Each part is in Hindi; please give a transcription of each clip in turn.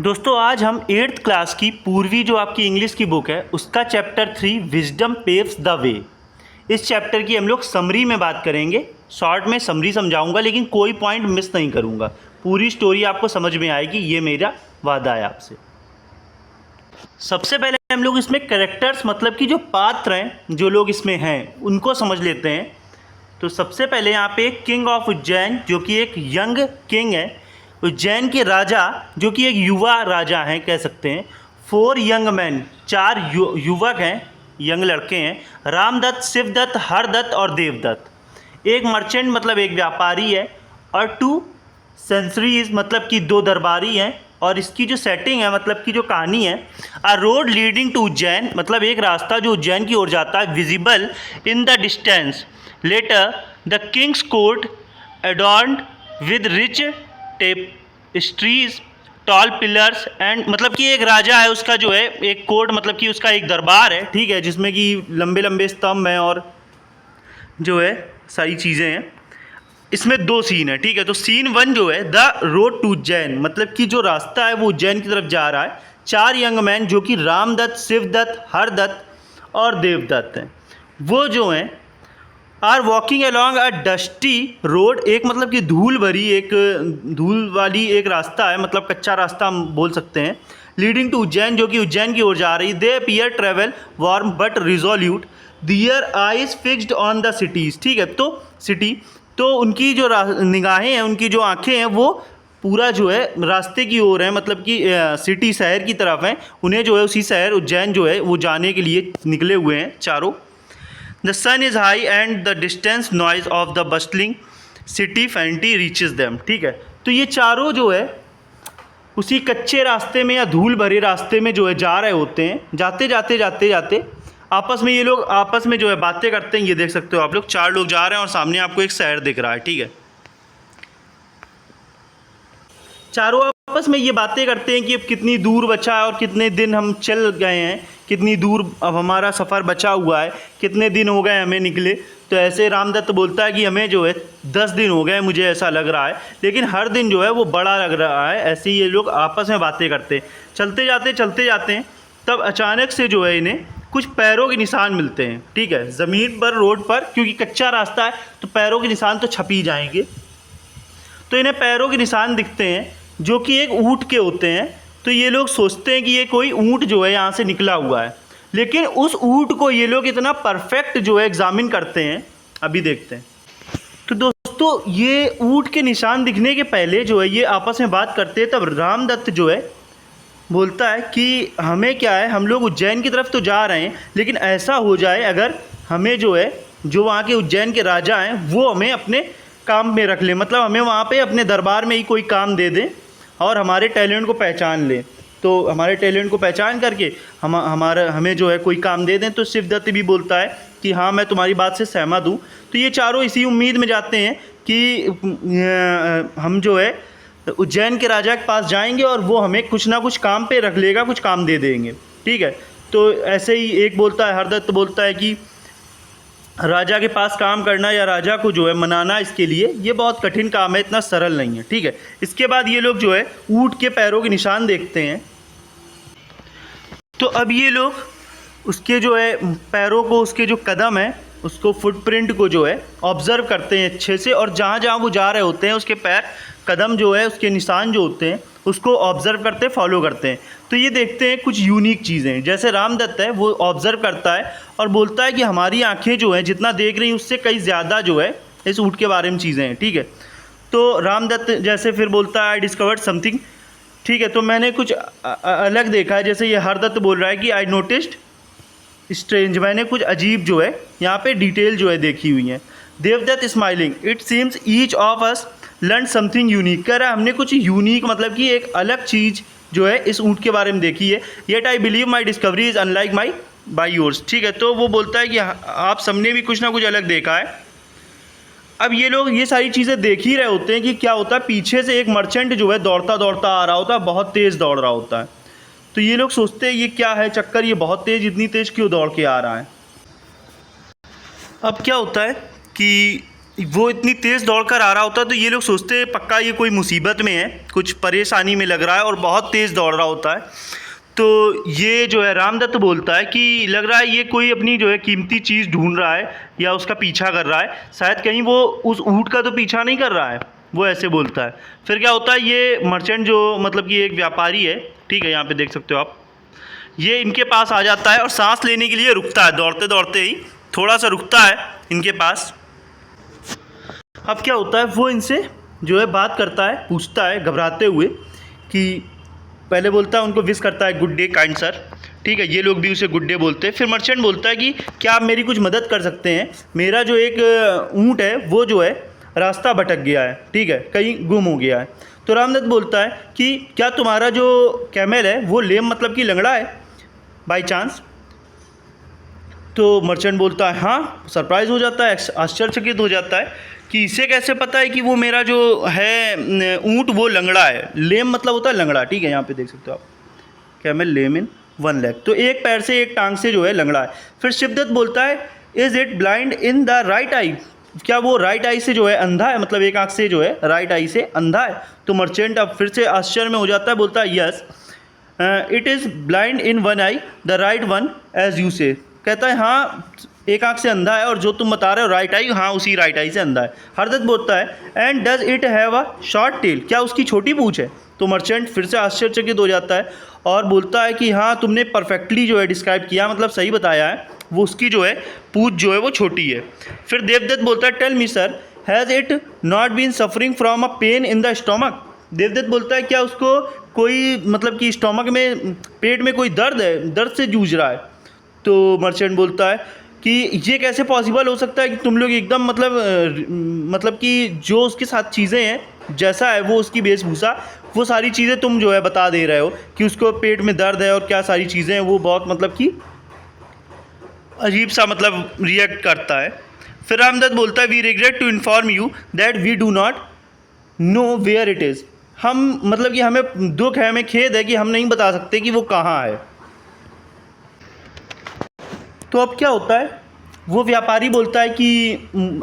दोस्तों आज हम 8th क्लास की पूर्वी जो आपकी इंग्लिश की बुक है उसका chapter 3 wisdom paves the way. इस चैप्टर की हम लोग समरी में बात करेंगे। शॉर्ट में समरी समझाऊंगा लेकिन कोई पॉइंट मिस नहीं करूंगा। पूरी स्टोरी आपको समझ में आएगी, ये मेरा वादा है आपसे। सबसे पहले हम लोग इसमें कैरेक्टर्स मतलब कि जो पात्र हैं, जो लोग इसमें हैं, उनको समझ लेते हैं। तो सबसे पहले यहाँ पे किंग ऑफ उज्जैन जो कि एक यंग किंग है, उज्जैन के राजा जो कि एक युवा राजा हैं कह सकते हैं। 4 यंग मैन, 4 युवक हैं, यंग लड़के हैं, रामदत्त, शिवदत्त, हरदत्त और देवदत्त। एक मर्चेंट मतलब एक व्यापारी है और 2 सेंसरीज मतलब कि 2 दरबारी हैं। और इसकी जो सेटिंग है मतलब कि जो कहानी है, a road leading to Ujjain मतलब एक रास्ता जो उज्जैन की ओर जाता है, visible in the distance. Later the king's court adorned with rich tapestries, tall pillars and मतलब कि एक राजा है, उसका जो है एक कोर्ट मतलब कि उसका एक दरबार है, ठीक है, जिसमें कि लंबे लंबे स्तंभ हैं और जो है सारी चीज़ें हैं। इसमें 2 सीन है, ठीक है। तो सीन 1 जो है द रोड टू उज्जैन मतलब कि जो रास्ता है वो उज्जैन की तरफ जा रहा है। 4 यंग मैन जो कि रामदत्त, शिवदत्त, हरदत्त और देवदत्त हैं, वो जो हैं are walking along a dusty road. एक मतलब कि धूल भरी, एक धूल वाली एक रास्ता है, मतलब कच्चा रास्ता हम बोल सकते हैं, लीडिंग टू उज्जैन जो कि उज्जैन की ओर जा रही। They appear travel worn but resolute, their eyes fixed on the cities, ठीक है। तो सिटी, तो उनकी जो निगाहें हैं, उनकी जो आंखें हैं वो पूरा जो है रास्ते की ओर है, मतलब कि सिटी शहर की तरफ है। उन्हें जो है उसी शहर उज्जैन जो है वो जाने के लिए निकले हुए हैं चारों। The sun is high and the distance noise of the bustling city faintly reaches them, ठीक है। तो ये चारों जो है उसी कच्चे रास्ते में या धूल भरे रास्ते में जो है जा रहे होते हैं। जाते जाते जाते जाते आपस में ये लोग आपस में जो है बातें करते हैं। ये देख सकते हो आप लोग, 4 लोग जा रहे हैं और सामने आपको एक शहर दिख रहा है, ठीक है। चारों आपस में ये बातें करते हैं कि अब कितनी दूर बचा है और कितने दिन हम चल गए हैं, कितनी दूर अब हमारा सफ़र बचा हुआ है, कितने दिन हो गए हमें निकले। तो ऐसे रामदत्त बोलता है कि हमें जो है 10 दिन हो गए, मुझे ऐसा लग रहा है, लेकिन हर दिन जो है वो बड़ा लग रहा है। ऐसे ही ये लोग आपस में बातें करते हैं। चलते जाते हैं, तब अचानक से जो है इन्हें कुछ पैरों के निशान मिलते हैं, ठीक है, ज़मीन पर, रोड पर, क्योंकि कच्चा रास्ता है तो पैरों के निशान तो छप ही जाएंगे। तो इन्हें पैरों के निशान दिखते हैं जो कि एक ऊँट के होते हैं। तो ये लोग सोचते हैं कि ये कोई ऊँट जो है यहाँ से निकला हुआ है, लेकिन उस ऊँट को ये लोग इतना परफेक्ट जो है एग्जामिन करते हैं, अभी देखते हैं। तो दोस्तों ये ऊँट के निशान दिखने के पहले जो है ये आपस में बात करते हैं। तब रामदत्त जो है बोलता है कि हमें क्या है, हम लोग उज्जैन की तरफ तो जा रहे हैं, लेकिन ऐसा हो जाए अगर हमें जो है, जो वहाँ के उज्जैन के राजा हैं वो हमें अपने काम में रख लें, मतलब हमें वहाँ पे अपने दरबार में ही कोई काम दे दें और हमारे टैलेंट को पहचान लें। तो हमारे टैलेंट को पहचान करके हमें जो है कोई काम दे दें। तो शिवदत्त भी बोलता है कि हाँ, मैं तुम्हारी बात से सहमत हूँ। तो ये चारों इसी उम्मीद में जाते हैं कि हम जो है उज्जैन के राजा के पास जाएंगे और वो हमें कुछ ना कुछ काम पे रख लेगा, कुछ काम दे देंगे, ठीक है। तो ऐसे ही एक बोलता है, हरदत्त बोलता है कि राजा के पास काम करना या राजा को जो है मनाना, इसके लिए ये बहुत कठिन काम है, इतना सरल नहीं है, ठीक है। इसके बाद ये लोग जो है ऊँट के पैरों के निशान देखते हैं। तो अब ये लोग उसके जो है पैरों को, उसके जो कदम है, उसको फुटप्रिंट को जो है ऑब्ज़र्व करते हैं अच्छे से, और जहाँ जहाँ वो जा रहे होते हैं उसके पैर, कदम जो है, उसके निशान जो होते हैं उसको ऑब्ज़र्व करते, फॉलो करते हैं। तो ये देखते हैं कुछ यूनिक चीज़ें। जैसे रामदत्त है वो ऑब्ज़र्व करता है और बोलता है कि हमारी आँखें जो हैं जितना देख रही हैं उससे कई ज़्यादा जो है इस ऊँट के बारे में चीज़ें हैं, ठीक है। तो रामदत्त जैसे फिर बोलता है आई डिस्कवर्ड समथिंग, ठीक है, तो मैंने कुछ अलग देखा है। जैसे ये हरदत्त बोल रहा है कि आई नोटिस्ड स्ट्रेंज, मैंने कुछ अजीब जो है यहाँ पे डिटेल जो है देखी हुई है। Devdutt smiling, it seems each of us learn something unique, कह रहा है हमने कुछ यूनिक मतलब कि एक अलग चीज़ जो है इस ऊँट के बारे में देखी है। Yet I believe my discovery is unlike my by yours, ठीक है। तो वो बोलता है कि आप सबने भी कुछ ना कुछ अलग देखा है। अब ये लोग ये सारी चीज़ें देख ही रहे होते हैं कि क्या होता है, पीछे से एक मर्चेंट जो है दौड़ता दौड़ता आ रहा होता है, बहुत तेज़ दौड़ रहा होता है। तो ये लोग सोचते हैं ये क्या है चक्कर, ये बहुत तेज़, इतनी तेज़ क्यों दौड़ के आ रहा है। अब क्या होता है कि वो इतनी तेज़ दौड़ कर आ रहा होता है तो ये लोग सोचते हैं पक्का ये कोई मुसीबत में है, कुछ परेशानी में लग रहा है और बहुत तेज़ दौड़ रहा होता है। तो ये जो है रामदत्त बोलता है कि लग रहा है ये कोई अपनी जो है कीमती चीज़ ढूंढ रहा है या उसका पीछा कर रहा है, शायद कहीं वो उस ऊँट का तो पीछा नहीं कर रहा है, वो ऐसे बोलता है। फिर क्या होता है, ये मर्चेंट जो मतलब कि एक व्यापारी है, ठीक है, यहाँ पे देख सकते हो आप, ये इनके पास आ जाता है और सांस लेने के लिए रुकता है, दौड़ते दौड़ते ही थोड़ा सा रुकता है इनके पास। अब क्या होता है, वो इनसे जो है बात करता है, पूछता है घबराते हुए कि पहले बोलता है, उनको विश करता है गुड डे काइंड सर, ठीक है, ये लोग भी उसे गुड डे बोलते हैं। फिर मर्चेंट बोलता है कि क्या आप मेरी कुछ मदद कर सकते हैं, मेरा जो एक ऊँट है वो जो है रास्ता भटक गया है, ठीक है, कहीं गुम हो गया है। तो रामदत्त बोलता है कि क्या तुम्हारा जो कैमल है वो लेम मतलब कि लंगड़ा है बाई चांस। तो मर्चेंट बोलता है हाँ, सरप्राइज़ हो जाता है, आश्चर्यचकित हो जाता है कि इसे कैसे पता है कि वो मेरा जो है ऊँट वो लंगड़ा है। लेम मतलब होता है लंगड़ा, ठीक है, यहाँ पे देख सकते हो आप, कैमल लेम इन 1 लेग, तो एक पैर से एक टांग से जो है लंगड़ा है। फिर शिवदत्त बोलता है is it blind in the right I, क्या वो राइट आई से जो है अंधा है, मतलब एक आँख से जो है राइट आई से अंधा है। तो मर्चेंट अब फिर से आश्चर्य में हो जाता है, बोलता है yes it is blind in 1 eye the right one as you say, कहता है हाँ एक आँख से अंधा है और जो तुम बता रहे हो राइट आई, हाँ उसी राइट आई से अंधा है। हरदत्त बोलता है and does it have a short tail, क्या उसकी छोटी पूँछ है। तो मर्चेंट फिर से आश्चर्यचकित हो जाता है और बोलता है कि हाँ तुमने परफेक्टली जो है डिस्क्राइब किया, मतलब सही बताया है, वो उसकी जो है पूँछ जो है वो छोटी है। फिर देवदत्त बोलता है tell me sir has it not been suffering from a pain in the stomach, Devdatta बोलता है क्या उसको कोई मतलब कि स्टोमक में, पेट में कोई दर्द है, दर्द से जूझ रहा है। तो मर्चेंट बोलता है कि ये कैसे पॉसिबल हो सकता है कि तुम लोग एकदम मतलब कि जो उसके साथ चीज़ें हैं, जैसा है वो उसकी वेशभूषा, वो सारी चीज़ें तुम जो है बता दे रहे हो कि उसको पेट में दर्द है और क्या सारी चीज़ें हैं, वो बहुत मतलब कि अजीब सा मतलब रिएक्ट करता है। फिर रामदत्त बोलता है we regret to inform you that we do not know where it is, हम मतलब कि हमें दुख है, हमें खेद है कि हम नहीं बता सकते कि वो कहाँ है। तो अब क्या होता है, वो व्यापारी बोलता है कि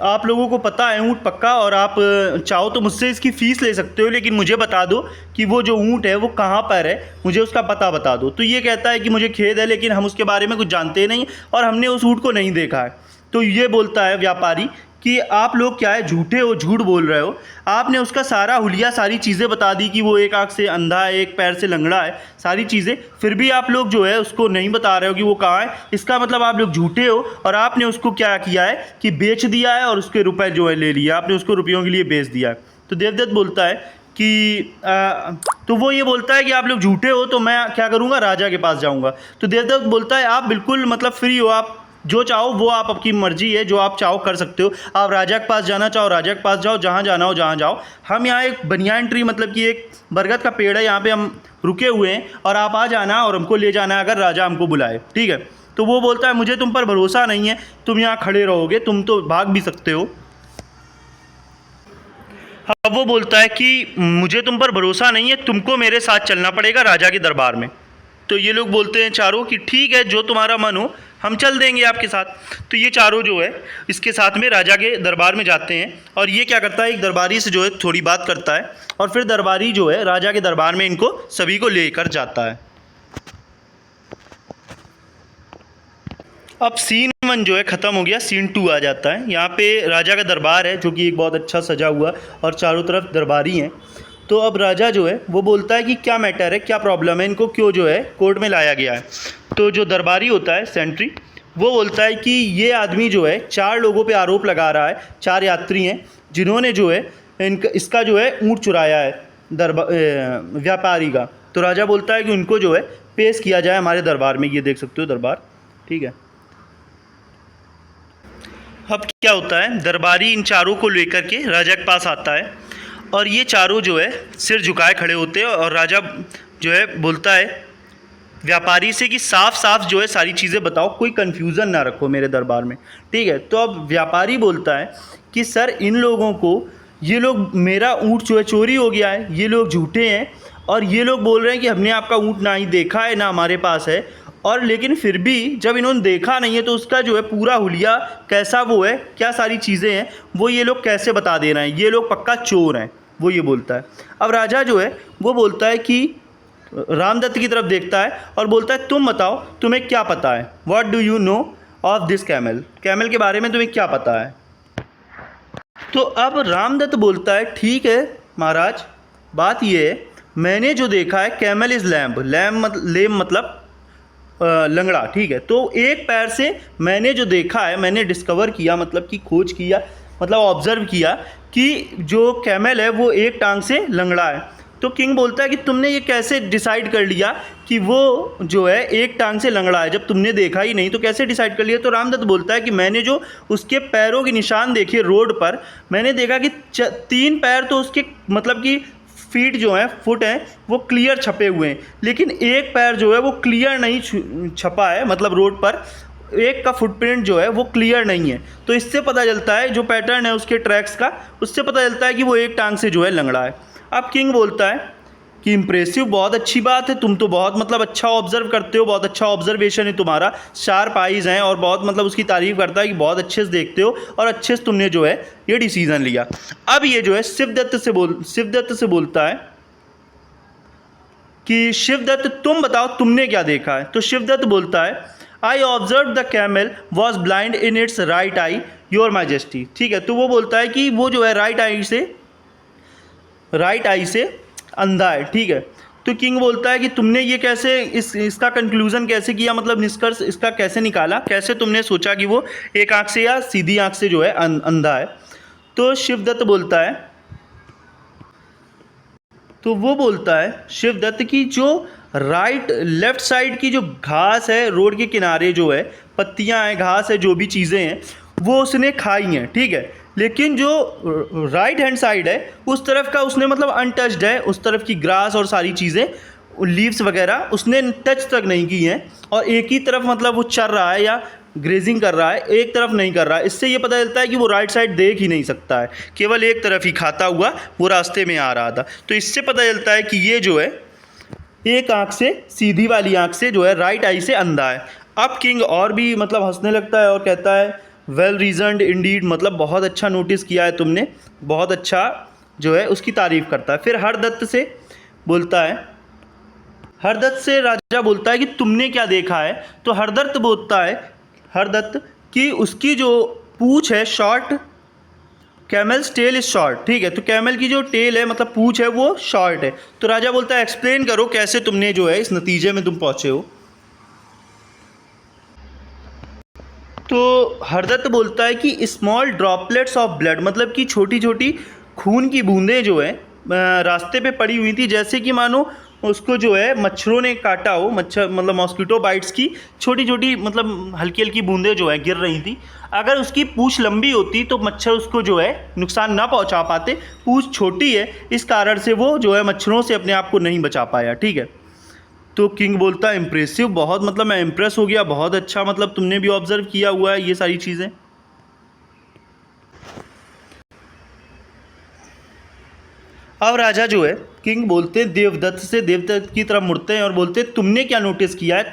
आप लोगों को पता है ऊँट पक्का, और आप चाहो तो मुझसे इसकी फ़ीस ले सकते हो, लेकिन मुझे बता दो कि वो जो ऊँट है वो कहाँ पर है, मुझे उसका पता बता दो। तो ये कहता है कि मुझे खेद है लेकिन हम उसके बारे में कुछ जानते नहीं और हमने उस ऊँट को नहीं देखा है। तो ये बोलता है व्यापारी कि आप लोग क्या है, झूठे हो, झूठ बोल रहे हो, आपने उसका सारा हुलिया, सारी चीज़ें बता दी कि वो एक आँख से अंधा है, एक पैर से लंगड़ा है, सारी चीज़ें, फिर भी आप लोग जो है उसको नहीं बता रहे हो कि वो कहाँ है। इसका मतलब आप लोग झूठे हो और आपने उसको क्या किया है कि बेच दिया है और उसके रुपए जो है ले लिया, आपने उसको रुपयों के लिए बेच दिया है। तो देवदत्त बोलता है कि तो वो ये बोलता है कि आप लोग झूठे हो तो मैं क्या करूँगा, राजा के पास जाऊँगा। तो देवदत्त बोलता है आप बिल्कुल मतलब फ्री हो, आप जो चाहो वो आप, आपकी मर्जी है, जो आप चाहो कर सकते हो, आप राजा के पास जाना चाहो राजा के पास जाओ, जहाँ जाना हो जहाँ जाओ। हम यहाँ एक बनियान ट्री मतलब कि एक बरगद का पेड़ है, यहाँ पे हम रुके हुए हैं और आप आ जाना और हमको ले जाना अगर राजा हमको बुलाए, ठीक है। तो वो बोलता है मुझे तुम पर भरोसा नहीं है, तुम यहाँ खड़े रहोगे, तुम तो भाग भी सकते हो। अब वो बोलता है कि मुझे तुम पर भरोसा नहीं है, तुमको मेरे साथ चलना पड़ेगा राजा के दरबार में। तो ये लोग बोलते हैं चारों कि ठीक है, जो तुम्हारा मन हो हम चल देंगे आपके साथ। तो ये चारों जो है इसके साथ में राजा के दरबार में जाते हैं और ये क्या करता है, एक दरबारी से जो है थोड़ी बात करता है और फिर दरबारी जो है राजा के दरबार में इनको सभी को लेकर जाता है। अब सीन 1 जो है ख़त्म हो गया, सीन 2 आ जाता है। यहाँ पे राजा का दरबार है जो कि एक बहुत अच्छा सजा हुआ और चारों तरफ दरबारी हैं। तो अब राजा जो है वो बोलता है कि क्या मैटर है, क्या प्रॉब्लम है, इनको क्यों जो है कोर्ट में लाया गया है। तो जो दरबारी होता है सेंट्री, वो बोलता है कि ये आदमी जो है 4 लोगों पे आरोप लगा रहा है, 4 यात्री हैं जिन्होंने जो है इसका जो है ऊँट चुराया है व्यापारी का। तो राजा बोलता है कि उनको जो है पेश किया जाए हमारे दरबार में। ये देख सकते हो दरबार, ठीक है। अब क्या होता है, दरबारी इन चारों को लेकर के राजा के पास आता है और ये चारों जो है सिर झुकाए खड़े होते हैं और राजा जो है बोलता है व्यापारी से कि साफ साफ जो है सारी चीज़ें बताओ, कोई कन्फ्यूज़न ना रखो मेरे दरबार में, ठीक है। तो अब व्यापारी बोलता है कि सर इन लोगों को, ये लोग, मेरा ऊँट जो है चोरी हो गया है, ये लोग झूठे हैं और ये लोग बोल रहे हैं कि हमने आपका ऊँट ना ही देखा है ना हमारे पास है और लेकिन फिर भी जब इन्होंने देखा नहीं है तो उसका जो है पूरा हुलिया कैसा वो है, क्या सारी चीज़ें हैं वो ये लोग कैसे बता दे रहे हैं, ये लोग पक्का चोर हैं, वो ये बोलता है। अब राजा जो है वो बोलता है कि रामदत्त की तरफ देखता है और बोलता है तुम बताओ तुम्हें क्या पता है, what do you know of this camel, camel के बारे में तुम्हें क्या पता है। तो अब रामदत्त बोलता है ठीक है महाराज, बात ये है मैंने जो देखा है कैमल इज़ लैम्ब, लेम मतलब लंगड़ा, ठीक है। तो एक पैर से मैंने जो देखा है, मैंने डिस्कवर किया मतलब कि खोज किया, मतलब ऑब्ज़र्व किया कि जो कैमल है वो एक टांग से लंगड़ा है। तो किंग बोलता है कि तुमने ये कैसे डिसाइड कर लिया कि वो जो है एक टांग से लंगड़ा है, जब तुमने देखा ही नहीं तो कैसे डिसाइड कर लिया। तो रामदत्त बोलता है कि मैंने जो उसके पैरों के निशान देखे रोड पर, मैंने देखा कि 3 पैर तो उसके मतलब कि फीट जो हैं, फुट हैं, वो क्लियर छपे हुए हैं, लेकिन एक पैर जो है वो क्लियर नहीं छपा है, मतलब रोड पर एक का फुटप्रिंट जो है वो क्लियर नहीं है। तो इससे पता चलता है, जो पैटर्न है उसके ट्रैक्स का, उससे पता चलता है कि वो एक टांग से जो है लंगड़ा है। अब किंग बोलता है कि इम्प्रेसिव, बहुत अच्छी बात है, तुम तो बहुत मतलब अच्छा ऑब्जर्व करते हो, बहुत अच्छा ऑब्जर्वेशन है तुम्हारा, शार्प आइज़ हैं, और बहुत मतलब उसकी तारीफ़ करता है कि बहुत अच्छे से देखते हो और अच्छे से तुमने जो है ये डिसीज़न लिया। अब ये जो है शिवदत्त से बोलता है कि शिवदत्त तुम बताओ तुमने क्या देखा है। तो शिवदत्त बोलता है I observe the camel was blind in its right I your majesty, ठीक है। तो वो बोलता है कि वो जो है राइट आई से अंधा है, ठीक है। तो किंग बोलता है कि तुमने ये कैसे इसका कंक्लूज़न कैसे किया, मतलब निष्कर्ष इसका कैसे निकाला, कैसे तुमने सोचा कि वो एक आंख से या सीधी आंख से जो है अंधा है। तो शिवदत्त बोलता है, तो वो बोलता है शिवदत्त की जो लेफ़्ट साइड की जो घास है रोड के किनारे, जो है पत्तियां हैं, घास है, जो भी चीज़ें हैं वो उसने खाई हैं, ठीक है। लेकिन जो राइट हैंड साइड है उस तरफ का उसने मतलब अनटच्ड है, उस तरफ की ग्रास और सारी चीज़ें, लीव्स वगैरह उसने टच तक नहीं की हैं, और एक ही तरफ मतलब वो चर रहा है या ग्रेजिंग कर रहा है, एक तरफ नहीं कर रहा है। इससे ये पता चलता है कि वो राइट साइड देख ही नहीं सकता है, केवल एक तरफ ही खाता हुआ वो रास्ते में आ रहा था। तो इससे पता चलता है कि ये जो है एक आंख से, सीधी वाली आंख से जो है राइट आई से अंधा है। अब किंग और भी मतलब हंसने लगता है और कहता है वेल रीजन्ड इंडीड, मतलब बहुत अच्छा नोटिस किया है तुमने, बहुत अच्छा जो है उसकी तारीफ़ करता है। फिर हरदत्त से बोलता है, हरदत्त से राजा बोलता है कि तुमने क्या देखा है। तो हरदत्त बोलता है, हरदत्त कि उसकी जो पूँछ है short, camel's tail is short, ठीक है। तो कैमल की जो टेल है मतलब पूँछ है वो शॉर्ट है। तो राजा बोलता है एक्सप्लेन करो कैसे तुमने जो है इस नतीजे में तुम पहुँचे हो। तो हरदत्त बोलता है कि स्मॉल ड्रॉपलेट्स ऑफ ब्लड, मतलब कि छोटी छोटी खून की बूंदें जो है रास्ते पे पड़ी हुई थी, जैसे कि मानो उसको जो है मच्छरों ने काटा हो, मच्छर मतलब मॉस्किटो बाइट्स की छोटी छोटी मतलब हल्की हल्की बूंदें जो है गिर रही थी। अगर उसकी पूँछ लंबी होती तो मच्छर उसको जो है नुकसान ना पहुंचा पाते, पूँछ छोटी है इस कारण से वो जो है मच्छरों से अपने आप को नहीं बचा पाया, ठीक है। तो किंग बोलता है इम्प्रेसिव, बहुत मतलब मैं इम्प्रेस हो गया, बहुत अच्छा, मतलब तुमने भी ऑब्जर्व किया हुआ है ये सारी चीज़ें। अब राजा जो है किंग बोलते देवदत्त की तरफ मुड़ते हैं और बोलते तुमने क्या नोटिस किया है,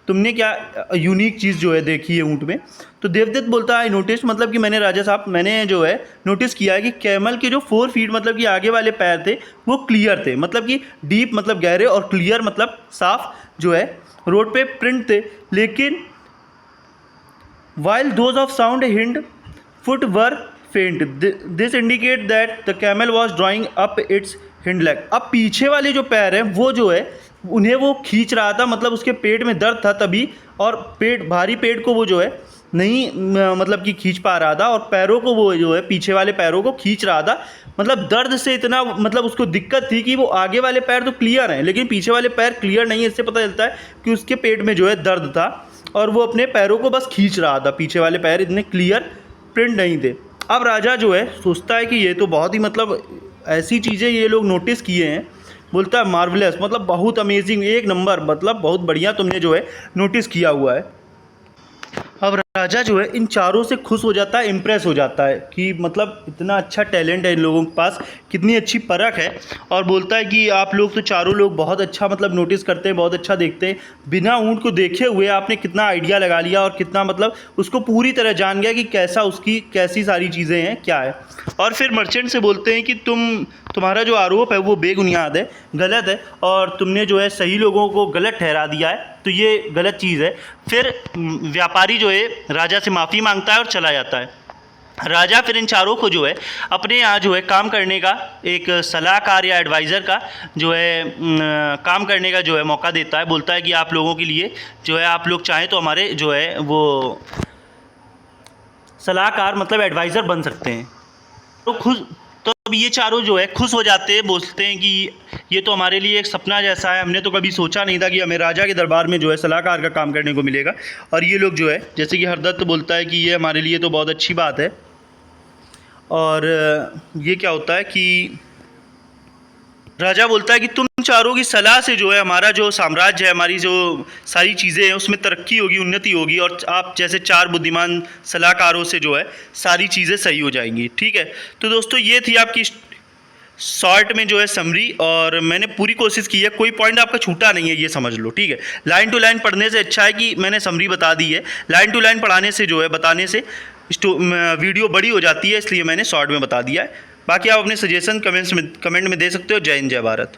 तुमने क्या यूनिक चीज़ जो है देखी है ऊँट में। तो देवदत्त बोलता है आई नोटिस, मतलब कि मैंने राजा साहब मैंने जो है नोटिस किया है कि कैमल के जो 4 फीट मतलब कि आगे वाले पैर थे वो क्लियर थे, मतलब कि डीप मतलब गहरे, और क्लियर मतलब साफ जो है रोड पे प्रिंट थे। लेकिन while those of sound hind foot were faint, this indicate that the camel was drawing up its hind leg. अब पीछे वाले जो पैर हैं वो जो है उन्हें वो खींच रहा था, मतलब उसके पेट में दर्द था तभी, और भारी पेट को वो जो है नहीं मतलब कि खींच पा रहा था, और पैरों को वो जो है पीछे वाले पैरों को खींच रहा था, मतलब दर्द से इतना मतलब उसको दिक्कत थी कि वो आगे वाले पैर तो क्लियर हैं लेकिन पीछे वाले पैर क्लियर नहीं है। इससे पता चलता है कि उसके पेट में जो है दर्द था और वो अपने पैरों को बस खींच रहा था, पीछे वाले पैर इतने क्लियर प्रिंट नहीं थे। अब राजा जो है सोचता है कि ये तो बहुत ही मतलब ऐसी चीज़ें ये लोग नोटिस किए हैं, बोलता है मार्वलेस, मतलब बहुत अमेजिंग, एक नंबर, मतलब बहुत बढ़िया तुमने जो है नोटिस किया हुआ है। अब राजा जो है इन चारों से खुश हो जाता है, इम्प्रेस हो जाता है कि मतलब इतना अच्छा टैलेंट है इन लोगों के पास, कितनी अच्छी परख है। और बोलता है कि आप लोग तो चारों लोग बहुत अच्छा मतलब नोटिस करते हैं, बहुत अच्छा देखते हैं, बिना ऊँट को देखे हुए आपने कितना आइडिया लगा लिया और कितना मतलब उसको पूरी तरह जान गया कि कैसा उसकी कैसी सारी चीज़ें हैं क्या है। और फिर मर्चेंट से बोलते हैं कि तुम्हारा जो आरोप है वो बेबुनियाद है, गलत है, और तुमने जो है सही लोगों को गलत ठहरा दिया है, तो ये गलत चीज़ है। फिर व्यापारी जो है राजा से माफ़ी मांगता है और चला जाता है। राजा फिर इन चारों को जो है अपने यहाँ जो है काम करने का एक सलाहकार या एडवाइज़र का जो है काम करने का जो है मौका देता है। बोलता है कि आप लोगों के लिए जो है आप लोग चाहें तो हमारे जो है वो सलाहकार मतलब एडवाइज़र बन सकते हैं। तो खुश तो अब ये चारों जो है खुश हो जाते हैं, बोलते हैं कि ये तो हमारे लिए एक सपना जैसा है, हमने तो कभी सोचा नहीं था कि हमें राजा के दरबार में जो है सलाहकार का काम करने को मिलेगा। और ये लोग जो है जैसे कि हरदत्त बोलता है कि ये हमारे लिए तो बहुत अच्छी बात है। और ये क्या होता है कि राजा बोलता है कि तुम चारों की सलाह से जो है हमारा जो साम्राज्य है, हमारी जो सारी चीज़ें हैं उसमें तरक्की होगी, उन्नति होगी, और आप जैसे चार बुद्धिमान सलाहकारों से जो है सारी चीज़ें सही हो जाएंगी। ठीक है, तो दोस्तों ये थी आपकी शॉर्ट में जो है समरी, और मैंने पूरी कोशिश की है, कोई पॉइंट आपका छूटा नहीं है, ये समझ लो। ठीक है, लाइन टू लाइन पढ़ने से अच्छा है कि मैंने समरी बता दी है। लाइन टू लाइन पढ़ाने से जो है बताने से वीडियो बड़ी हो जाती है, इसलिए मैंने शॉर्ट में बता दिया है। बाकी आप अपने सजेशन कमेंट में दे सकते हो। जय हिंद, जय भारत।